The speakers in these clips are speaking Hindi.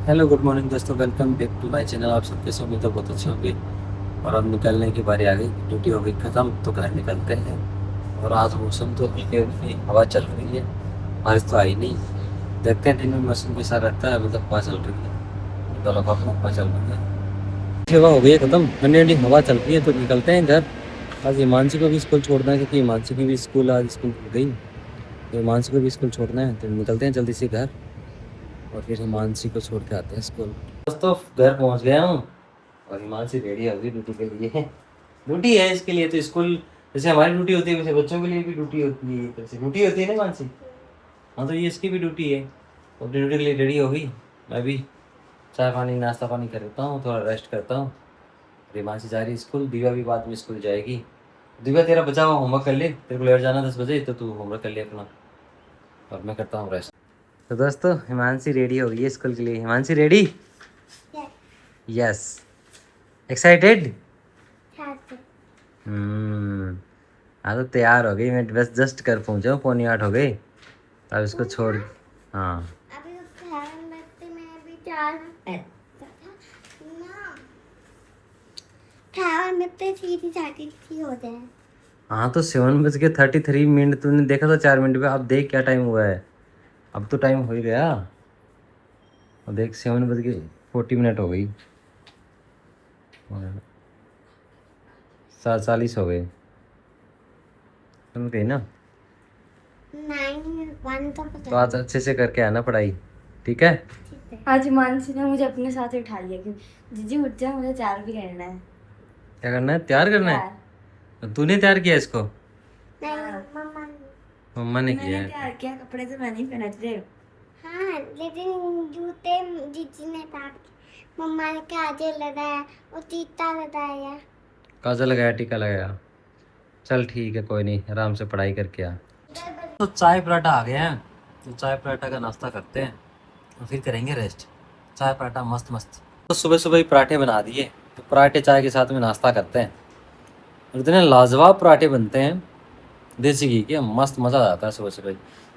हेलो गुड मॉर्निंग दोस्तों, welcome back to my channel. आप सबके समय तो बहुत अच्छे होंगे। और अब निकलने की बारी आ गई, ड्यूटी हो गई ख़त्म तो घर निकलते हैं। और आज मौसम तो हल्की हल्की हवा चल रही है, बारिश तो आई नहीं। देखते हैं दिन में मौसम कैसा रहता है। अभी तक हवा चल रही है, दोनों का हवा चल रही है। हवा हो गई है ख़त्म, ठंडी ठंडी हवा चल रही है तो निकलते हैं घर। आज हिमांशु को भी स्कूल छोड़ना है क्योंकि हिमांशु की भी स्कूल आज स्कूल खुल गई, तो हिमांशु को भी स्कूल छोड़ना है तो निकलते हैं जल्दी से घर। और फिर हिमांशु को छोड़ के आते हैं स्कूल। दोस्तों घर पहुंच गया हूँ और हिमांशु रेडी होगी ड्यूटी के लिए। ड्यूटी है इसके लिए तो स्कूल, जैसे हमारी ड्यूटी होती है वैसे बच्चों के लिए भी ड्यूटी होती है, जैसे ड्यूटी होती है ना हिमांशु। हाँ तो ये इसकी भी ड्यूटी है। और ड्यूटी के लिए रेडी होगी। मैं भी चाय पानी नाश्ता पानी करता हूँ, थोड़ा रेस्ट करता हूँ। हिमांशु जा रही है स्कूल, दिव्या भी बाद में स्कूल जाएगी। दिव्या तेरा बचा हुआ होमवर्क कर ले, तेरे को लेट जाना 10 बजे तो तू होमवर्क कर ले अपना, और मैं करता हूँ रेस्ट। तो दोस्तों हिमांशु रेडी हो गई है स्कूल के लिए। हिमांशु रेडी? यस। एक्साइटेड? हाँ तो तैयार हो गई। मैं बस जस्ट कर पहुँचा हूँ, 7:45 हो गई। अब इसको छोड़। हाँ अभी तो 7 बजते में भी 4 ना 7 बजते सीधी 33 हो जाए। हाँ तो 7:33 तूने देखा था 4 मिनट पे। अब देख क्या टाइम हुआ है, अब तो टाइम हो ही गया। अब देख 7:40 हो गई, 7:40 हो गए। समझ गई ना? 9 1 तो तो आज अच्छे से करके आना पढ़ाई, ठीक है? आज मानसी ने मुझे अपने साथ उठा लिया कि जीजी उठ जा, मुझे 4 भी करना है। क्या करना है? तैयार करना है? तो तूने तैयार किया इसको? नहीं, मम्मा ने। मम्मा ने किया मैंने है। तैयार किया, कपड़े तो मैंने ही पहने थे। हाँ लेकिन जूते जीजी ने तार, मम्मा ने काजल लगाया और टीका लगाया। काजल लगाया, टीका लगाया। चल ठीक है, कोई नहीं, आराम से पढ़ाई करके आ। तो चाय पराठा आ गया है, तो चाय पराठा का नाश्ता करते हैं और फिर करेंगे रेस्ट। चाय पराठा मस्त मस्त। तो सुबह सुबह ही पराठे बना दिए, तो पराठे चाय के साथ में नाश्ता करते हैं। और इतने लाजवाब पराठे बनते हैं देसी घी के, मस्त मज़ा आ जाता है सुबह सुबह।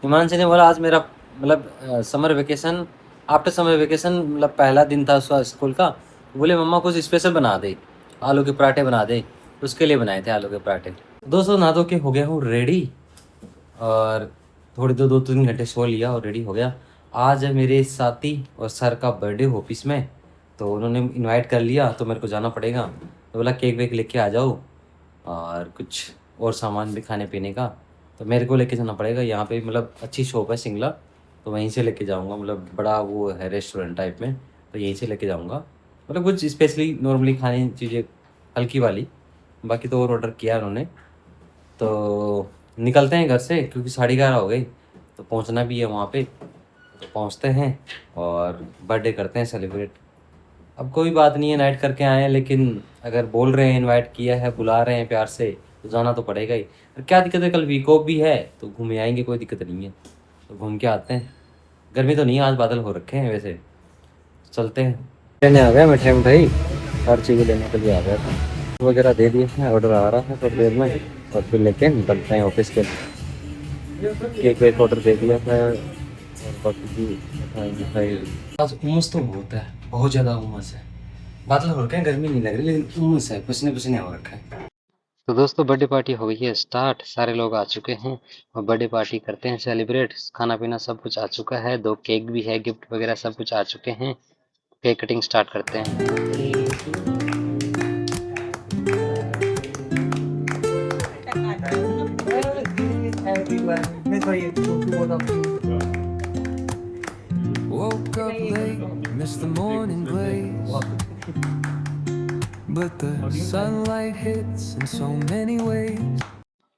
हिमांशु ने बोला आज मेरा मतलब summer vacation, after summer vacation मतलब पहला दिन था उसका स्कूल का। बोले मम्मा कुछ स्पेशल बना दे, आलू के पराठे बना दे। तो उसके लिए बनाए थे आलू के पराठे। दोस्तों नहा धो के हो गया हूँ रेडी, और थोड़ी देर 2-3 घंटे सो लिया और रेडी हो गया। आज है मेरे साथी और सर का बर्थडे ऑफिस में, तो उन्होंने इनवाइट कर लिया तो मेरे को जाना पड़ेगा। तो बोला केक वेक लेके आ जाओ और कुछ और सामान भी खाने पीने का, तो मेरे को लेके जाना पड़ेगा। यहाँ पे मतलब अच्छी शॉप है सिंगला, तो वहीं से लेके जाऊँगा। मतलब बड़ा वो है रेस्टोरेंट टाइप में, तो यहीं से लेके जाऊँगा। मतलब कुछ स्पेशली नॉर्मली खाने चीज़ें हल्की वाली, बाकी तो और ऑर्डर किया उन्होंने। तो निकलते हैं घर से क्योंकि 11:30 हो गई, तो पहुंचना भी है वहाँ पे। तो पहुंचते हैं और बर्थडे करते हैं सेलिब्रेट। अब कोई बात नहीं है, नाइट करके आए हैं, लेकिन अगर बोल रहे हैं इनवाइट किया है, बुला रहे हैं प्यार से, तो जाना तो पड़ेगा ही। और क्या दिक्कत है, कल वीक ऑफ भी है तो घूम आएंगे, कोई दिक्कत नहीं है। तो घूम के आते हैं। गर्मी तो नहीं है, आज बादल हो रखे हैं वैसे। चलते हैं। लेने आ गया मिठाई मिठाई, हर चीज़ लेने के लिए आ गया था। वगैरह दे दिए हैं, ऑर्डर आ रहा है थोड़ी देर में, और फिर लेके निकलते हैं ऑफिस के लिए। केक वेक ऑर्डर दे दिया था और बाकी की मिठाई मिठाई। आज उमस तो बहुत है, बहुत ज़्यादा उमस है। बादल हो रखे हैं, गर्मी नहीं लग रही, लेकिन उमस है, पसीने पसीने हो रखा है। तो दोस्तों बर्थडे पार्टी हो गई है स्टार्ट, सारे लोग आ चुके हैं और बर्थडे पार्टी करते हैं सेलिब्रेट। खाना पीना सब कुछ आ चुका है, 2 केक भी है, गिफ्ट वगैरह सब कुछ आ चुके हैं। केक कटिंग स्टार्ट करते हैं। Woke up late, missed the morning blaze, but the sunlight hits in so many ways.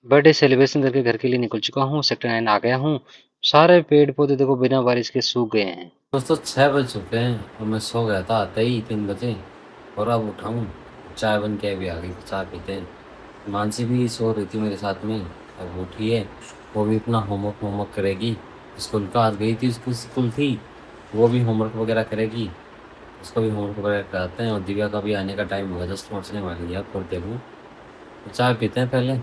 Birthday celebration करके घर के लिए निकल चुका हूँ, सेक्टर 9 आ गया हूँ। सारे पेड़ पौधे देखो बिना बारिश के सूख गए हैं। दोस्तों 6 बज चुके हैं और मैं सो गया था आते ही 3 बजे, और अब उठाऊँ चाय बन के अभी आ गई, चाय पीते हैं। मानसी भी सो रही थी मेरे साथ में, अब उठी है। वो भी अपना होमवर्क करेगी स्कूल का, आज गई थी स्कूल थी, वो भी होमवर्क वगैरह करेगी। उसको भी होमवर्क वगैरह कराते हैं। और दिव्या का भी आने का टाइम हुआ, जस्ट पहुँचने वाली है थोड़ी देर में। तो चाय पीते हैं पहले,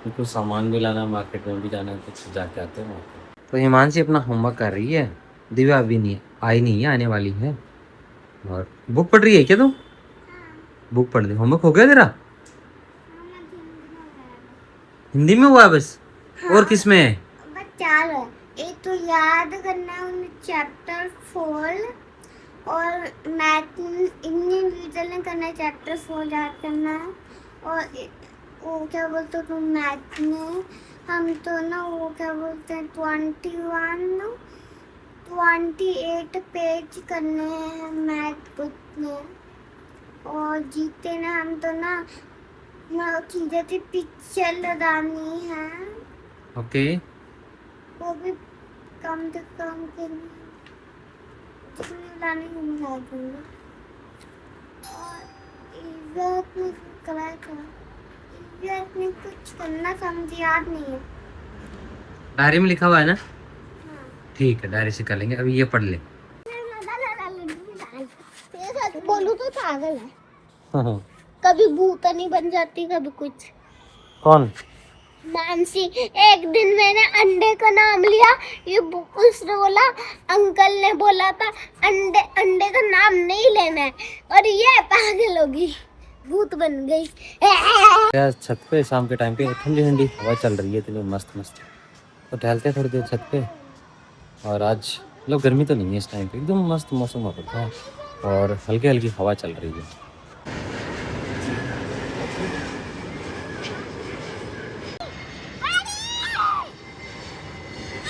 कुछ सामान भी लाना है, मार्केट में भी जाना है, कुछ जाके आते हैं वहाँ पे। तो हिमांशी अपना होमवर्क कर रही है, दिव्या अभी नहीं आई, नहीं है, आने वाली है। और बुक पढ़ रही है क्या तू? बुक पढ़ रही, होमवर्क हो गया तेरा? हिंदी में हुआ है बस? और किस में है? बस 4 है। एक तो याद करना है उन्हें चैप्टर 4 और मैथ इंडिविजुअल ने करना है चैप्टर 4 याद करना है। और वो क्या बोलते हो मैथ में हम तो ना वो क्या बोलते हैं 28 पेज करने हैं मैथ बुक में। और जीते ना हम तो ना चीजें थी पिक्चर लगानी है। ओके। वो भी कम से कम के लाने को मिला दूंगा। और इज्जत में कराया था, इज्जत में कुछ करना समझ याद नहीं है। डायरी में लिखा हुआ है ना? हाँ। ठीक है, डायरी से कर लेंगे। अभी ये पढ़ ले। बोलू तो पागल है, हाँ। कभी भूत नहीं बन जाती कभी कुछ। कौन? मानसी। एक दिन मैंने अंडे का नाम लिया, ये उसने बोला, अंकल ने बोला था अंडे का नाम नहीं लेना है, और ये पागल होगी, भूत बन गई। यार छत पे शाम के टाइम पे ठंडी ठंडी हवा चल रही है, इतनी मस्त मस्त, तो टहलते हैं थोड़ी देर छत पे। और आज मतलब गर्मी तो नहीं है इस टाइम पे, एकदम मस्त मौसम हो रखा है और हल्की हल्की हवा चल रही है।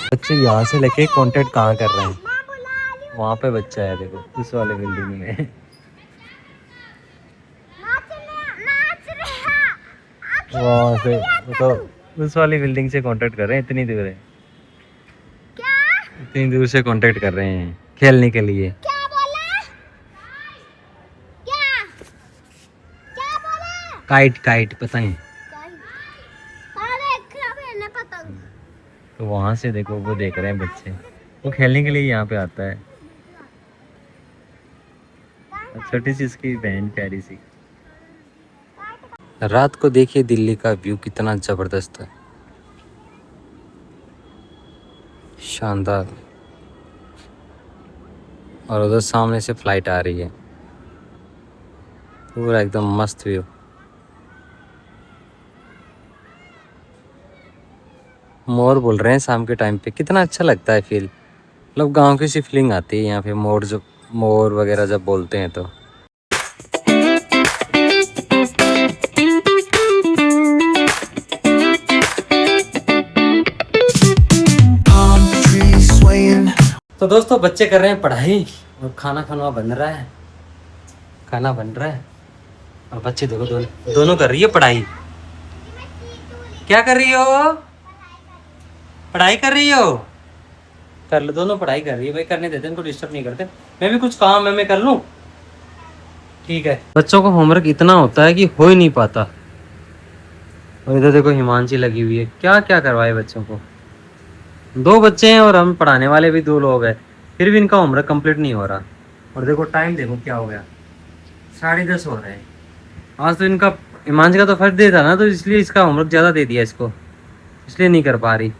बच्चे यहाँ से लेके कांटेक्ट कहाँ कर रहे हैं? वहाँ पे बच्चा है देखो, उस वाले बिल्डिंग में। वहाँ से तो उस वाली बिल्डिंग से कांटेक्ट कर रहे हैं, इतनी दूर है, इतनी दूर से कांटेक्ट कर रहे हैं खेलने के लिए। क्या बोला? क्या बोला? काइट काइट पतंग। पतंग। तो वहाँ से देखो वो देख रहे हैं बच्चे, वो खेलने के लिए यहाँ पे आता है। छोटी सी इसकी बहन प्यारी सी। रात को देखिए दिल्ली का व्यू कितना जबरदस्त है, शानदार। और उधर सामने से फ्लाइट आ रही है, पूरा एकदम मस्त व्यू। मोर बोल रहे हैं शाम के टाइम पे, कितना अच्छा लगता है फील, मतलब गांव की सी फीलिंग आती है यहाँ पे। मोर वगैरह जब बोलते हैं तो। तो दोस्तों बच्चे कर रहे हैं पढ़ाई और खाना बन रहा है, खाना बन रहा है। और बच्चे देखो दोनों कर रही है पढ़ाई। क्या कर रही हो? पढ़ाई कर रही हो? कर लो, दोनों पढ़ाई कर रही है भाई, करने देते, इनको डिस्टर्ब नहीं करते। मैं भी कुछ काम है मैं कर लूँ, ठीक है। बच्चों को होमवर्क इतना होता है कि हो ही नहीं पाता। और इधर देखो हिमांशी लगी हुई है, क्या क्या करवाए बच्चों को। 2 बच्चे हैं और हम पढ़ाने वाले भी 2 लोग हैं, फिर भी इनका होमवर्क कंप्लीट नहीं हो रहा। और देखो टाइम देखो क्या हो गया, 10:30 हो रहे हैं। आज तो इनका हिमांशी का तो फर्स्ट डे था ना, तो इसलिए इसका होमवर्क ज़्यादा दे दिया इसको, इसलिए नहीं कर पा रही।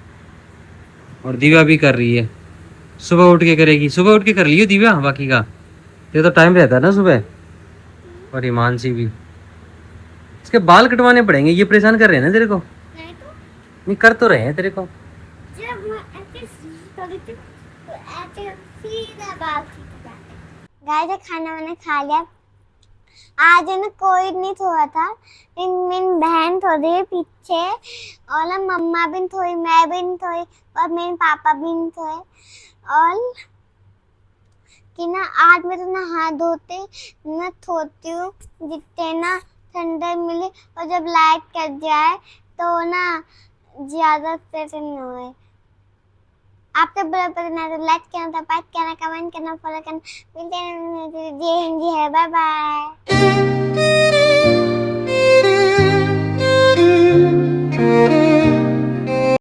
और दिव्या भी कर रही है, सुबह उठ के करेगी, सुबह उठ के कर लियो दिव्या, बाकी का ये तो टाइम रहता है ना सुबह। और हिमांशी भी, इसके बाल कटवाने पड़ेंगे, ये परेशान कर रहे हैं ना तेरे को। नहीं कर तो रहे हैं तेरे को। गाइस खाना मैंने खा लिया। आज ना कोई नहीं सोया था, मेरी बहन सो रही है पीछे, और ना मम्मा भी सोई, मैं भी सोई, और मेरे पापा भी सोए। और कि ना आज मैं तो नहा धोते ना सोती हूँ, जितने ना ठंडा मिले, और जब लाइट कट जाए तो ना ज्यादा टेंशन न होए। आपके बड़े पसंद है तो लाइक करना, सब्सक्राइब करना, कमेंट करना, फॉलो करना। मिलते हैं, जय हिंद, जी है, बाय बाय।